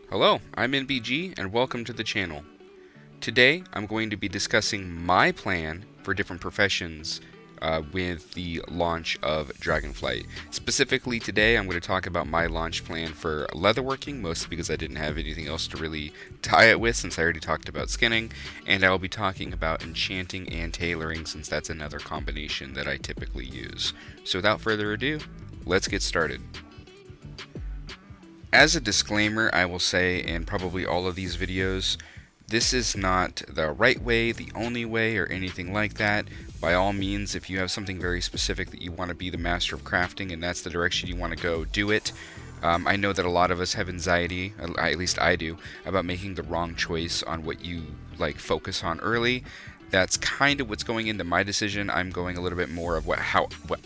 Hello, I'm NBG and welcome to the channel. Today I'm going to be discussing my plan for different professions with the launch of Dragonflight. Specifically today I'm going to talk about my launch plan for leatherworking, mostly because I didn't have anything else to really tie it with since I already talked about skinning, and I will be talking about enchanting and tailoring since that's another combination that I typically use. So without further ado, let's get started. As a disclaimer, I will say in probably all of these videos, this is not the right way, the only way, or anything like that. By all means, if you have something very specific that you want to be the master of crafting and that's the direction you want to go, do it. I know that a lot of us have anxiety, at least I do, about making the wrong choice on what you focus on early. That's kind of what's going into my decision. I'm going a little bit more of what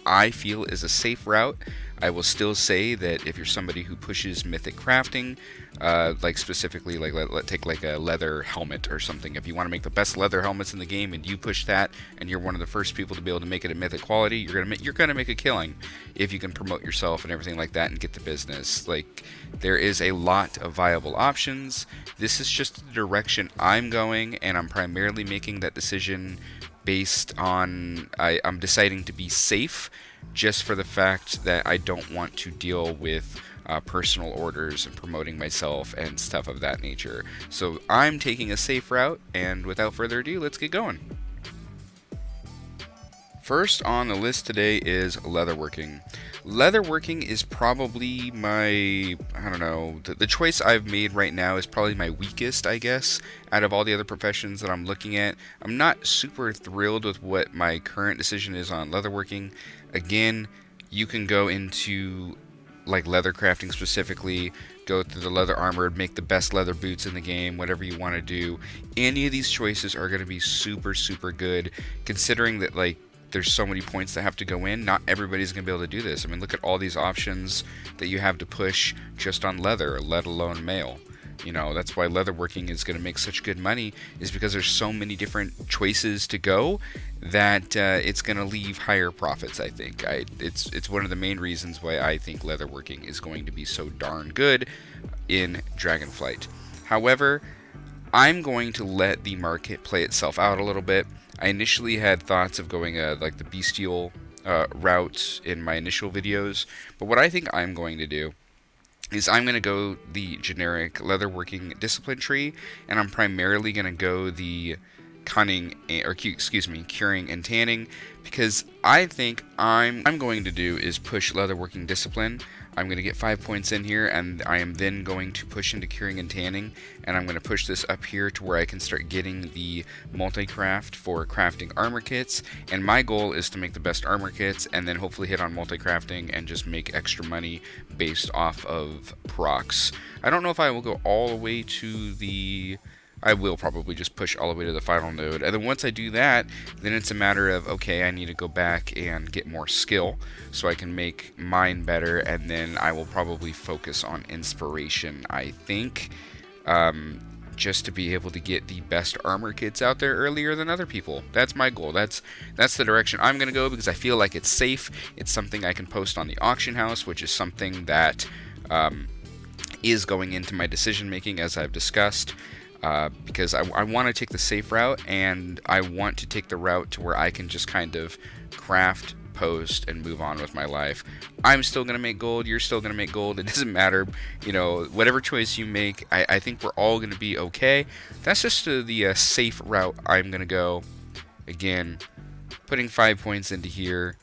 I feel is a safe route. I will still say that if you're somebody who pushes mythic crafting, specifically take like a leather helmet or something. If you want to make the best leather helmets in the game and you push that, and you're one of the first people to be able to make it at mythic quality, you're gonna make a killing if you can promote yourself and everything like that and get the business. There is a lot of viable options. This is just the direction I'm going, and I'm primarily making that decision based on I'm deciding to be safe, just for the fact that I don't want to deal with personal orders and promoting myself and stuff of that nature. So I'm taking a safe route, and without further ado, let's get going. First on the list today is leatherworking. Leatherworking is probably my, I don't know, the choice I've made right now is probably my weakest, I guess, out of all the other professions that I'm looking at. I'm not super thrilled with what my current decision is on leatherworking. Again, you can go into leather crafting specifically, go through the leather armor, make the best leather boots in the game, whatever you want to do. Any of these choices are going to be super, super good, considering that there's so many points that have to go in. Not everybody's going to be able to do this. I mean, look at all these options that you have to push just on leather, let alone mail. You know, that's why leatherworking is going to make such good money, is because there's so many different choices to go that it's going to leave higher profits, I think. It's one of the main reasons why I think leatherworking is going to be so darn good in Dragonflight. However, I'm going to let the market play itself out a little bit. I initially had thoughts of going the bestial route in my initial videos, but what I think I'm going to do is I'm going to go the generic leatherworking discipline tree, and I'm primarily going to go the curing and tanning, because I think I'm going to do is push leatherworking discipline. I'm going to get 5 points in here, and I am then going to push into curing and tanning, and I'm going to push this up here to where I can start getting the multi-craft for crafting armor kits, and my goal is to make the best armor kits and then hopefully hit on multi-crafting and just make extra money based off of procs. I don't know if I will go all the way to the... I will probably just push all the way to the final node, and then once I do that, then it's a matter of, okay, I need to go back and get more skill so I can make mine better, and then I will probably focus on inspiration, I think, just to be able to get the best armor kits out there earlier than other people. That's my goal. That's the direction I'm going to go, because I feel like it's safe. It's something I can post on the auction house, which is something that is going into my decision making, as I've discussed. Because I want to take the safe route, and I want to take the route to where I can just kind of craft, post, and move on with my life. I'm still going to make gold, you're still going to make gold, it doesn't matter, you know, whatever choice you make, I think we're all going to be okay. That's just the safe route I'm going to go. Again, putting 5 points into here,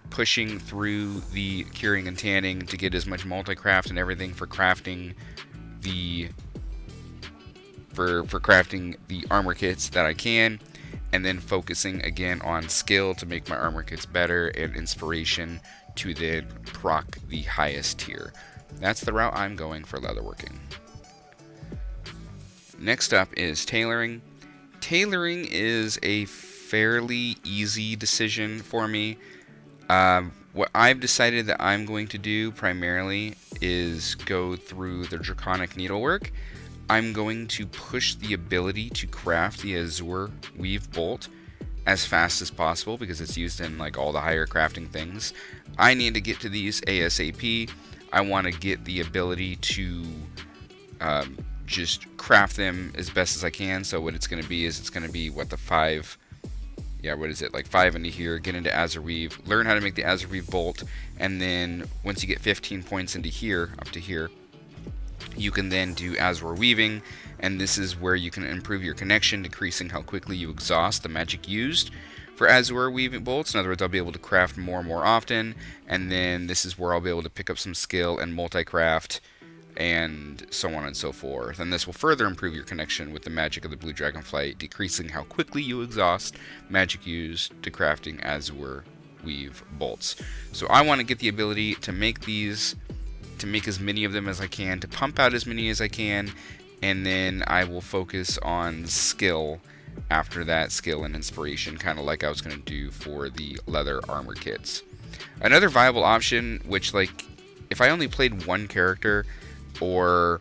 pushing through the curing and tanning to get as much multi-craft and everything for crafting the for crafting the armor kits that I can, and then focusing again on skill to make my armor kits better, and inspiration to then proc the highest tier. That's the route I'm going for leatherworking. Next up is tailoring. Tailoring is a fairly easy decision for me. What I've decided that I'm going to do primarily is go through the draconic needlework. I'm going to push the ability to craft the Azure Weave Bolt as fast as possible, because it's used in all the higher crafting things. I need to get to these ASAP. I want to get the ability to just craft them as best as I can. So what it's going to be is it's going to be what the 5, yeah, what is it, like 5 into here, get into Azure Weave, learn how to make the Azure Weave bolt, and then once you get 15 points into here, up to here, you can then do Azure Weaving, and this is where you can improve your connection, decreasing how quickly you exhaust the magic used for Azure Weaving bolts. In other words, I'll be able to craft more and more often, and then this is where I'll be able to pick up some skill and multi-craft, and so on and so forth. And this will further improve your connection with the magic of the Blue Dragonflight, decreasing how quickly you exhaust magic used to crafting Azure Weave bolts. So I want to get the ability to make these, to make as many of them as I can, to pump out as many as I can, and then I will focus on skill after that, skill and inspiration, kind of like I was going to do for the leather armor kits. Another viable option, which, like, if I only played one character, or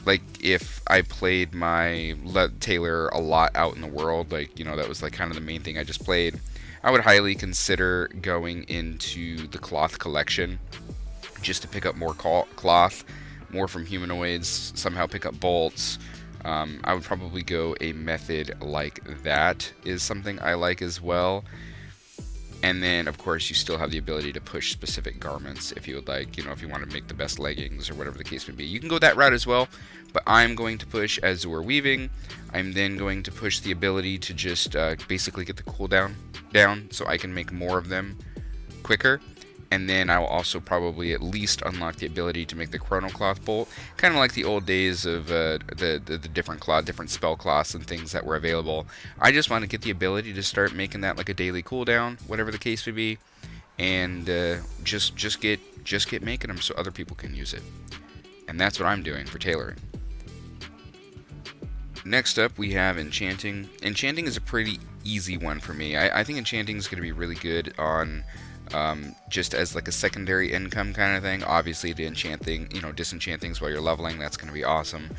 like if I played my tailor a lot out in the world, like, you know, that was like kind of the main thing I just played, I would highly consider going into the cloth collection just to pick up more cloth, more from humanoids, somehow pick up bolts. I would probably go a method like that, is something I like as well. And then, of course, you still have the ability to push specific garments if you would like, you know, if you want to make the best leggings or whatever the case may be. You can go that route as well, but I'm going to push Azure Weaving. I'm then going to push the ability to just basically get the cooldown down so I can make more of them quicker. And then I will also probably at least unlock the ability to make the Chrono Cloth Bolt, kind of like the old days of the different spell cloths and things that were available. I just want to get the ability to start making that like a daily cooldown, whatever the case may be, and just get making them so other people can use it. And that's what I'm doing for tailoring. Next up, we have Enchanting. Enchanting is a pretty easy one for me. I think Enchanting is going to be really good on just as like a secondary income kind of thing. Obviously, the enchanting, you know, disenchant things while you're leveling, that's going to be awesome.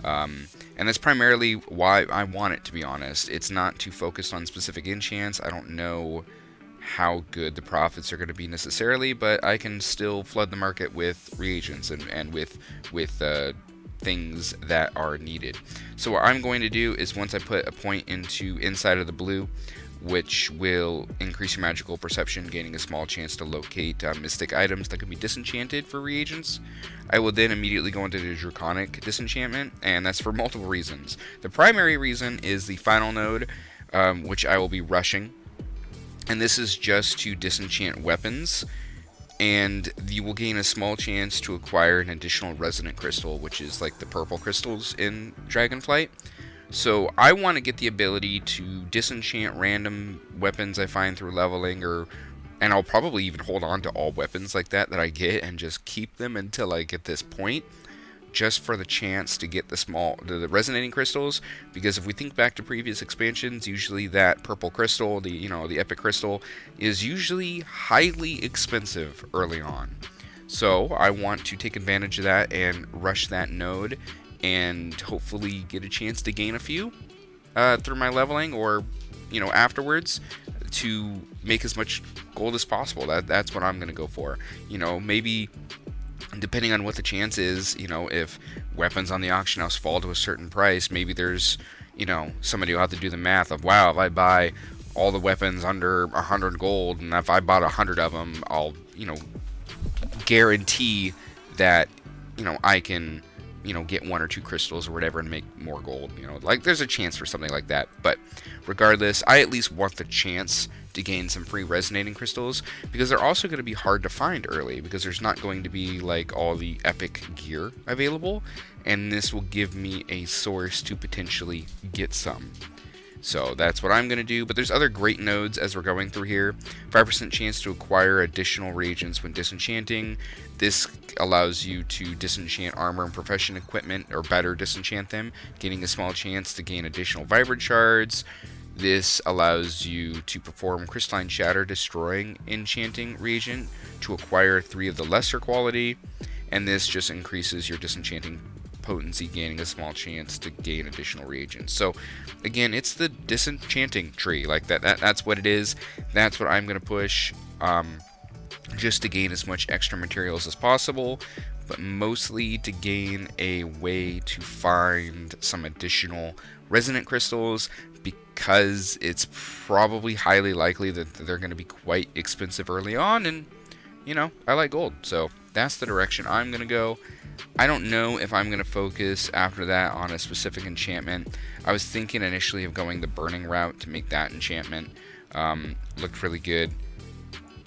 And that's primarily why I want it, to be honest. It's not too focused on specific enchants. I don't know how good the profits are going to be necessarily, but I can still flood the market with reagents and with things that are needed. So what I'm going to do is, once I put a point into inside of the blue, which will increase your magical perception, gaining a small chance to locate mystic items that can be disenchanted for reagents, I will then immediately go into the Draconic Disenchantment, and that's for multiple reasons. The primary reason is the final node, which I will be rushing, and this is just to disenchant weapons, and you will gain a small chance to acquire an additional resonant crystal, which is like the purple crystals in Dragonflight. So I want to get the ability to disenchant random weapons I find through leveling, and I'll probably even hold on to all weapons like that I get and just keep them until I get this point, just for the chance to get the resonating crystals. Because if we think back to previous expansions, usually that purple crystal, the epic crystal, is usually highly expensive early on. So I want to take advantage of that and rush that node, and hopefully get a chance to gain a few through my leveling, or afterwards, to make as much gold as possible. That's what I'm gonna go for. Maybe depending on what the chance is, if weapons on the auction house fall to a certain price, maybe there's somebody will have to do the math of, wow, if I buy all the weapons under 100 gold, and if I bought 100 of them, I'll guarantee that I can get 1 or 2 crystals or whatever and make more gold. Like, there's a chance for something like that. But regardless, I at least want the chance to gain some free resonating crystals, because they're also going to be hard to find early, because there's not going to be like all the epic gear available, and this will give me a source to potentially get some. So that's what I'm going to do. But there's other great nodes as we're going through here. 5% chance to acquire additional reagents when disenchanting. This allows you to disenchant armor and profession equipment, or better disenchant them, gaining a small chance to gain additional vibrant shards. This allows you to perform crystalline shatter, destroying enchanting reagent to acquire 3 of the lesser quality. And this just increases your disenchanting potency, gaining a small chance to gain additional reagents. So again, it's the disenchanting tree. Like that's what it is. That's what I'm going to push, just to gain as much extra materials as possible. but mostly to gain a way to find some additional resonant crystals, because it's probably highly likely that they're going to be quite expensive early on, and I like gold, so that's the direction I'm going to go. I don't know if I'm going to focus after that on a specific enchantment. I was thinking initially of going the burning route to make that enchantment. Looked really good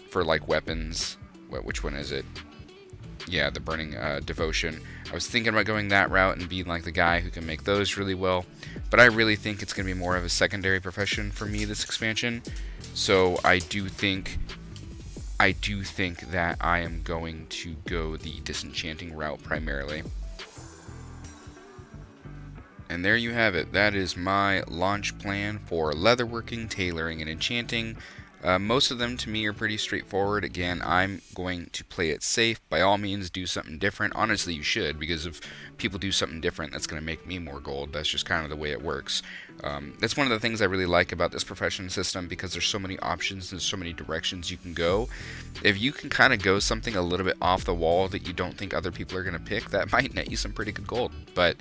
for like weapons. Which one is it? Yeah, the burning devotion. I was thinking about going that route and being like the guy who can make those really well, but I really think it's going to be more of a secondary profession for me this expansion. So I do think that I am going to go the disenchanting route primarily. And there you have it. That is my launch plan for leatherworking, tailoring, and enchanting. Most of them to me are pretty straightforward. Again, I'm going to play it safe. By all means, do something different. Honestly, you should, because if people do something different, that's going to make me more gold. That's just kind of the way it works. That's one of the things I really like about this profession system, because there's so many options and so many directions you can go. If you can kind of go something a little bit off the wall that you don't think other people are going to pick, that might net you some pretty good gold. But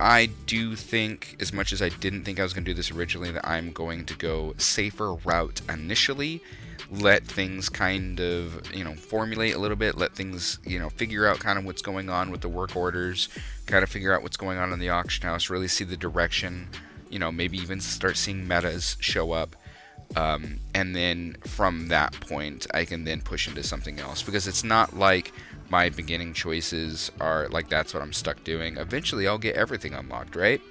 I do think, as much as I didn't think I was going to do this originally, that I'm going to go safer route initially. Let things kind of, formulate a little bit. Let things, figure out kind of what's going on with the work orders. Kind of figure out what's going on in the auction house. Really see the direction. Maybe even start seeing metas show up. And then from that point, I can then push into something else. Because it's not like my beginning choices are like that's what I'm stuck doing. Eventually I'll get everything unlocked, right?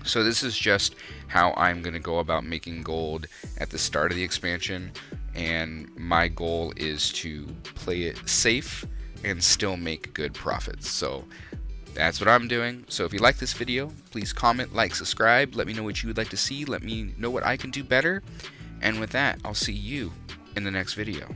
So this is just how I'm going to go about making gold at the start of the expansion, and my goal is to play it safe and still make good profits. So that's what I'm doing. So if you like this video, please comment, like, subscribe, let me know what you would like to see, let me know what I can do better, and with that, I'll see you in the next video.